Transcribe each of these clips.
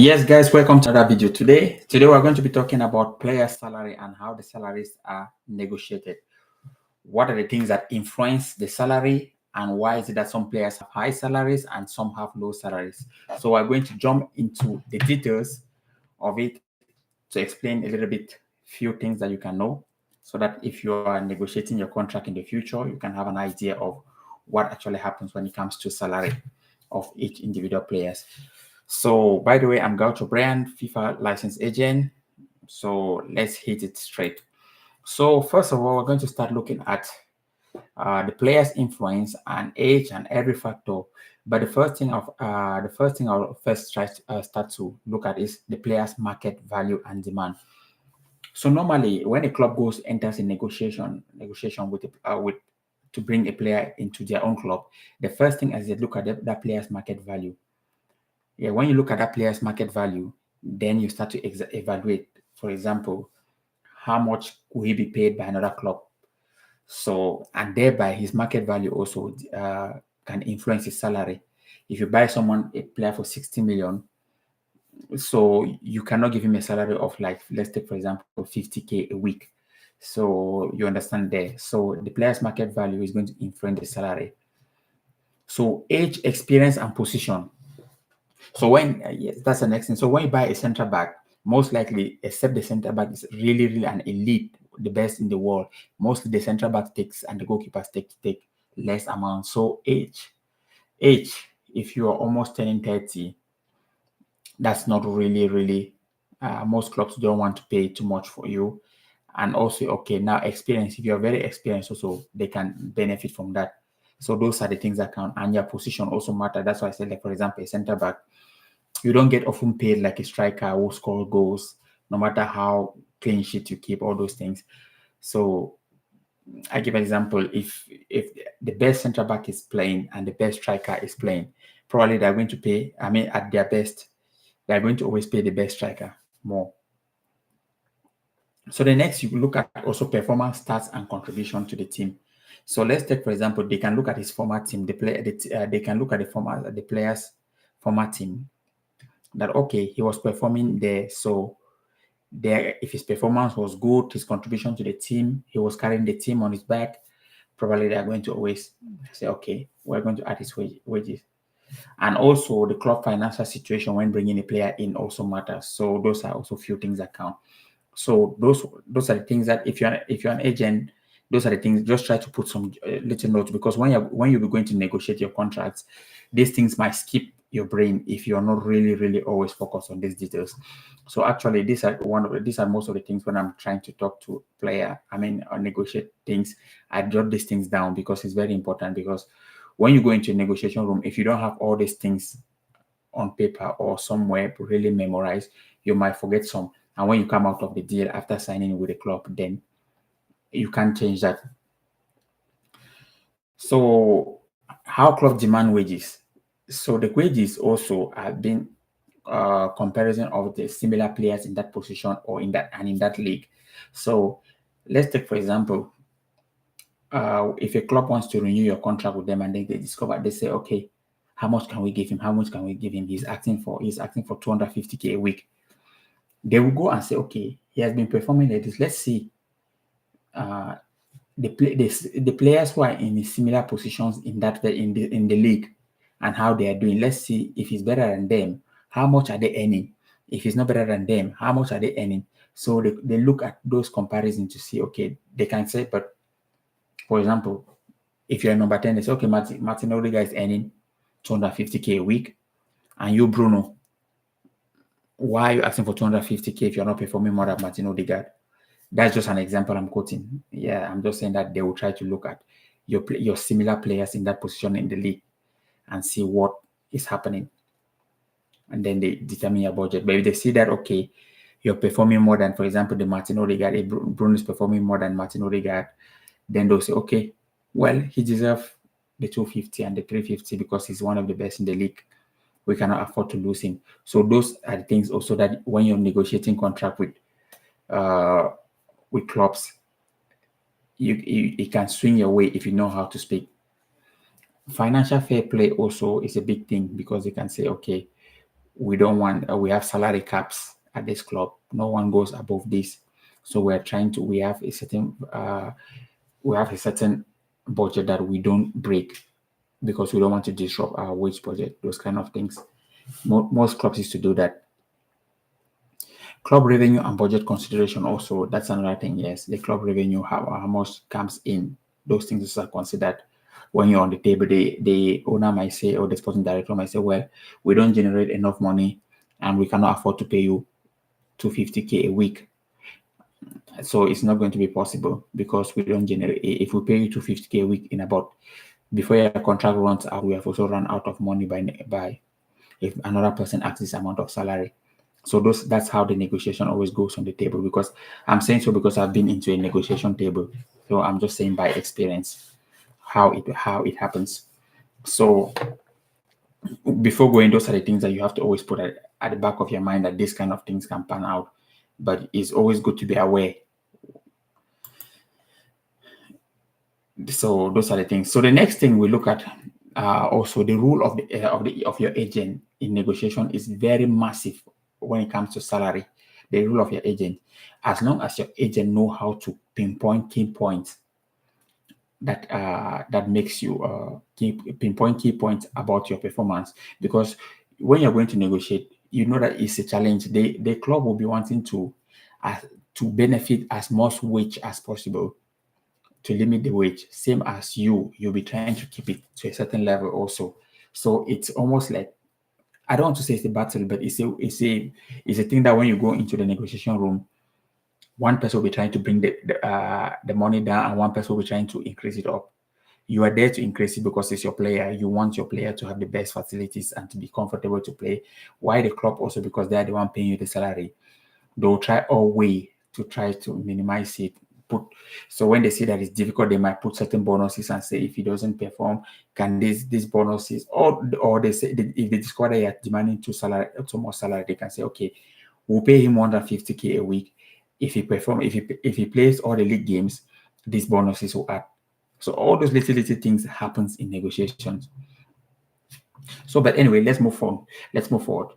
Yes, guys, welcome to another video. Today we're going to be talking about player salary and how the salaries are negotiated. What are the things that influence the salary, and why is it that some players have high salaries and some have low salaries? So we're going to jump into the details of it to explain a little bit few things that you can know, so that if you are negotiating your contract in the future, you can have an idea of what actually happens when it comes to salary of each individual players. So, by the way, I'm Gaucho Brian, FIFA licensed agent. So let's hit it straight. So first of all, we're going to start looking at the player's influence and age and every factor. But the first thing I'll first try to start to look at is the player's market value and demand. So normally, when a club enters a negotiation with to bring a player into their own club, the first thing is they look at that player's market value. Yeah, when you look at that player's market value, then you start to evaluate, for example, how much will he be paid by another club. So, and thereby his market value also can influence his salary. If you buy a player for 60 million, so you cannot give him a salary of, like, let's take for example 50K a week. So you understand there. So the player's market value is going to influence the salary. So age, experience, and position. So yes, that's the next thing. So when you buy a center back, most likely, except the center back is really an elite, the best in the world, mostly the center back takes and the goalkeepers take less amount. So age, if you are almost turning 30, that's not really. Most clubs don't want to pay too much for you. And also, okay, now experience. If you're very experienced, also they can benefit from that. So those are the things that count, and your position also matter. That's why I said, like, for example, a center back, you don't get often paid like a striker who score goals, no matter how clean sheet you keep, all those things. So I give an example. If the best center back is playing and the best striker is playing, probably they're going to pay, I mean, at their best, they're going to always pay the best striker more. So the next, you look at also performance, stats, and contribution to the team. So let's take, for example, they can look at his former team. They can look at the player's former team, that okay, he was performing there. So there, if his performance was good, his contribution to the team, he was carrying the team on his back, probably they are going to always say, okay, we're going to add his wages. And also the club financial situation when bringing a player in also matters. So those are also few things that count. So those are the things that if you're an agent, those are the things. Just try to put some little notes, because when you're going to negotiate your contracts, these things might skip your brain if you're not really always focused on these details. So actually, these are most of the things when I'm trying to talk to player. I mean, or negotiate things. I jot these things down because it's very important. Because when you go into a negotiation room, if you don't have all these things on paper or somewhere really memorized, you might forget some. And when you come out of the deal after signing with the club, then you can't change that. So how club demand wages? So the wages also have been comparison of the similar players in that position or in that league. So let's take, for example, if a club wants to renew your contract with them, and then they say, okay, how much can we give him? How much can we give him? He's asking for 250K a week. They will go and say, okay, he has been performing like this. Let's see uh, the players who are in similar positions in the league and how they are doing. Let's see if he's better than them. How much are they earning? If he's not better than them, how much are they earning? So they look at those comparisons to see, okay, they can say, but for example, if you're number 10, they say, okay, Martin Odegaard is earning 250K a week, and you, Bruno, why are you asking for 250K if you're not performing more than Martin Odegaard? That's just an example I'm quoting. Yeah, I'm just saying that they will try to look at your similar players in that position in the league and see what is happening, and then they determine your budget. But if they see that, okay, you're performing more than, for example, the Martin Odegaard, Bruno is performing more than Martin Odegaard, then they'll say, okay, well, he deserves the 250 and the 350 because he's one of the best in the league. We cannot afford to lose him. So those are the things also that when you're negotiating contract with clubs, you can swing your way if you know how to speak. Financial fair play also is a big thing, because they can say, okay, we don't want, we have salary caps at this club. No one goes above this. So we're trying to, we have a certain budget that we don't break because we don't want to disrupt our wage budget, those kind of things. Most clubs used to do that. Club revenue and budget consideration also, that's another thing. Yes, the club revenue, how much comes in, those things are considered when you're on the table. The owner might say, or the sporting director might say, well, we don't generate enough money and we cannot afford to pay you 250K a week. So it's not going to be possible because we don't generate. If we pay you 250K a week in about, before your contract runs out, we have also run out of money by if another person asks this amount of salary. So that's how the negotiation always goes on the table. Because I'm saying so because I've been into a negotiation table. So I'm just saying by experience how it happens. So before going, those are the things that you have to always put at the back of your mind, that this kind of things can pan out. But it's always good to be aware. So those are the things. So the next thing we look at, also the role of your agent in negotiation is very massive when it comes to salary. The role of your agent, as long as your agent know how to pinpoint key points that makes you pinpoint key points about your performance. Because when you're going to negotiate, you know that it's a challenge. The club will be wanting to benefit as much wage as possible, to limit the wage. Same as you'll be trying to keep it to a certain level also. So it's almost like, I don't want to say it's a battle, but it's a thing that when you go into the negotiation room, one person will be trying to bring the money down and one person will be trying to increase it up. You are there to increase it because it's your player. You want your player to have the best facilities and to be comfortable to play. Why the club also? Because they are the one paying you the salary. They'll try all way to try to minimize it. So when they see that it's difficult, they might put certain bonuses and say if he doesn't perform, can these bonuses, or they say if they discover that you're demanding too much salary, they can say, okay, we'll pay him 150K a week. If he plays all the league games, these bonuses will add. So all those little things happens in negotiations. So, but anyway, let's move on. Let's move forward.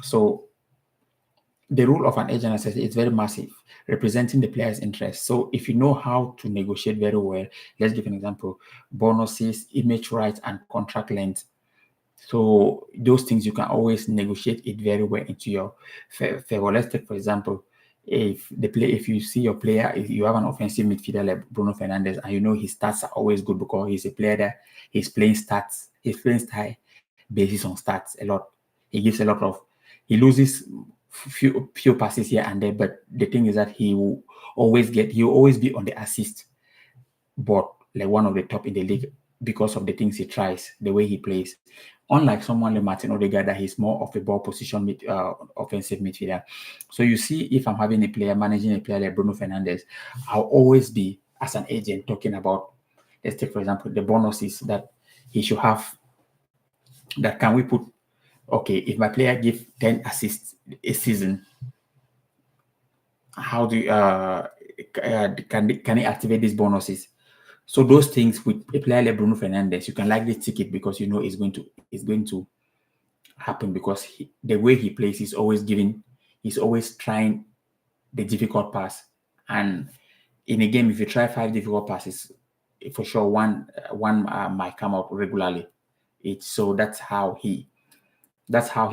So the role of an agent, as I said, is very massive, representing the player's interest. So if you know how to negotiate very well, let's give an example: bonuses, image rights, and contract length. So those things you can always negotiate it very well into your favor. Let's take, for example, if you see your player, if you have an offensive midfielder like Bruno Fernandes, and you know his stats are always good because he's a player that he's playing style basis on stats a lot. He gives a lot of, he loses few passes here and there, but the thing is that he will always be on the assist board, like one of the top in the league, because of the things he tries, the way he plays. Unlike someone like Martin Odegaard, that he's more of a ball position offensive midfielder. So you see, if I'm having a player, managing a player like Bruno Fernandes, I'll always be, as an agent, talking about, let's take, for example, the bonuses that he should have. That can we put, okay, if my player give 10 assists a season, how do you, can he activate these bonuses? So those things with a player like Bruno Fernandes, you can likely tick it because you know it's going to happen, because the way he plays, he's always trying the difficult pass. And in a game, if you try 5 difficult passes, for sure one might come out regularly. So that's how he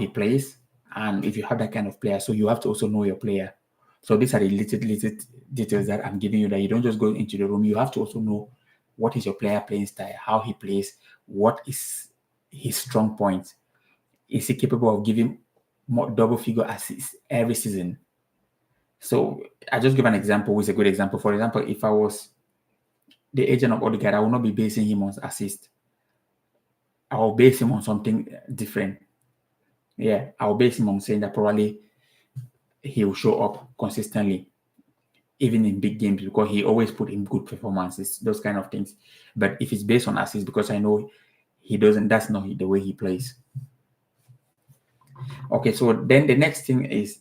plays. And if you have that kind of player, so you have to also know your player. So these are the little details that I'm giving you, that you don't just go into the room. You have to also know what is your player playing style, how he plays, what is his strong point. Is he capable of giving more double figure assists every season? So I just give an example, which is a good example. For example, if I was the agent of Odegaard, I will not be basing him on assist. I will base him on something different. Yeah, I will base him on saying that probably he will show up consistently, even in big games, because he always put in good performances, those kind of things. But if it's based on assists, because I know he doesn't, that's not the way he plays. Okay, so then the next thing is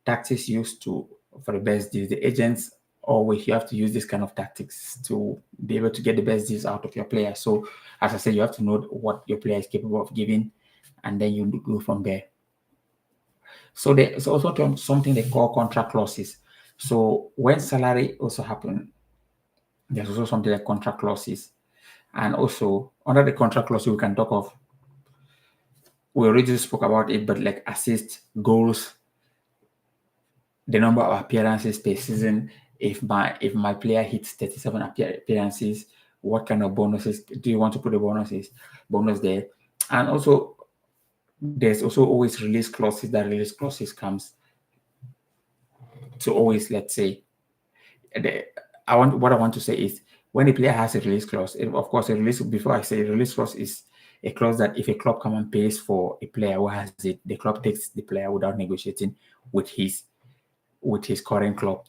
tactics used for the best deals. The agents, always, you have to use this kind of tactics to be able to get the best deals out of your player. So as I said, you have to know what your player is capable of giving, and then you go from there. So there's also something they call contract clauses. So when salary also happen, there's also something like contract clauses. And also under the contract clause, we can talk of, we already spoke about it, but like assist, goals, the number of appearances per season. If my player hits 37 appearances, what kind of bonuses do you want to put the bonus there? And also there's also always release clauses. That release clauses comes to always, let's say, the, what I want to say is, when a player has a release clause, of course, a release, before I say a release clause, is a clause that if a club come and pays for a player who has it, the club takes the player without negotiating with his current club.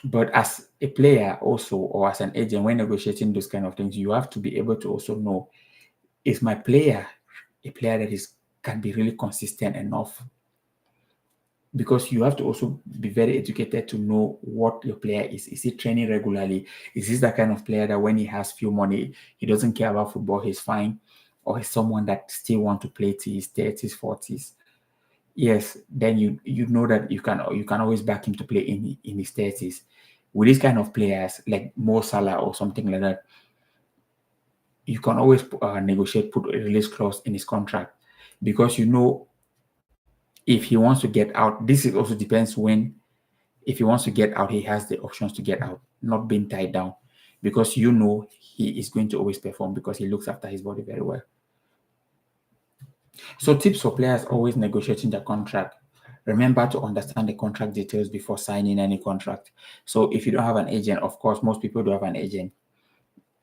But as a player also, or as an agent, when negotiating those kind of things, you have to be able to also know, is my player a player that is can be really consistent enough? Because you have to also be very educated to know what your player is. Is he training regularly? Is this the kind of player that when he has few money, he doesn't care about football, he's fine? Or is someone that still want to play to his 30s, 40s? Yes, then you know that you can always back him to play in his 30s. With these kind of players like Mo Salah or something like that, you can always negotiate, put a release clause in his contract, because if he wants to get out, this is also depends when. If he wants to get out, he has the options to get out, not being tied down, because he is going to always perform because he looks after his body very well. So tips for players always negotiating the contract. Remember to understand the contract details before signing any contract. So if you don't have an agent, of course, most people do have an agent.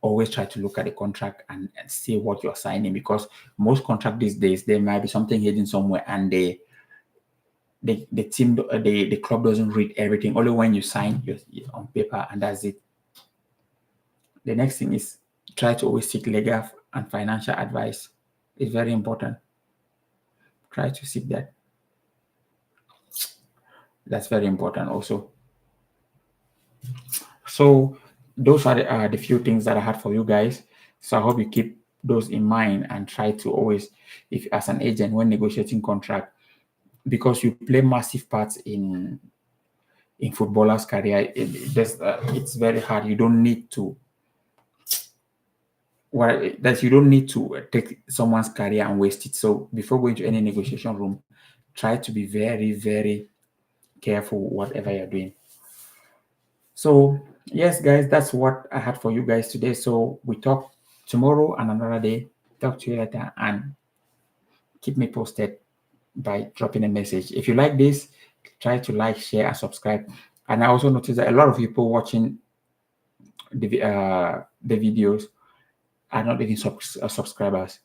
Always try to look at the contract and see what you're signing, because most contract these days, there might be something hidden somewhere, and the team, the club doesn't read everything. Only when you sign on paper, and that's it. The next thing is, try to always seek legal and financial advice. It's very important. Try to seek that. That's very important also. So those are the few things that I had for you guys. So I hope you keep those in mind and try to always, if as an agent when negotiating contract, because you play massive parts in footballers' career, it's very hard. You don't need to you don't need to take someone's career and waste it. So before going to any negotiation room, try to be very, very careful whatever you're doing. So yes, guys, that's what I had for you guys today. So we talk tomorrow and another day. Talk to you later, and keep me posted by dropping a message. If you like this, try to like, share, and subscribe. And I also noticed that a lot of people watching the videos are not even subscribers.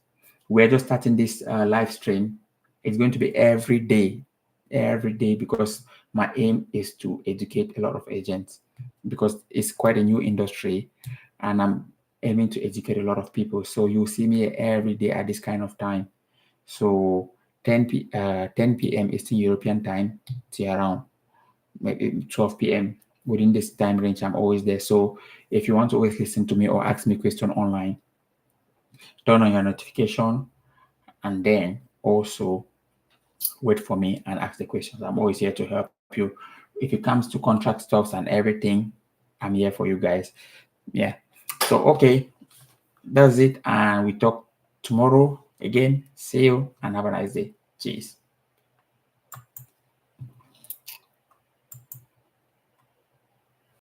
We're just starting this live stream. It's going to be every day, because my aim is to educate a lot of agents, because it's quite a new industry, and I'm aiming to educate a lot of people. So you'll see me every day at this kind of time. So 10 p.m. Eastern European time to around maybe 12 p.m. Within this time range, I'm always there. So if you want to always listen to me or ask me question online, turn on your notification, and then also wait for me and ask the questions. I'm always here to help you. If it comes to contract stuffs and everything, I'm here for you guys. Yeah. So okay, that's it. And we talk tomorrow again. See you and have a nice day. Cheers.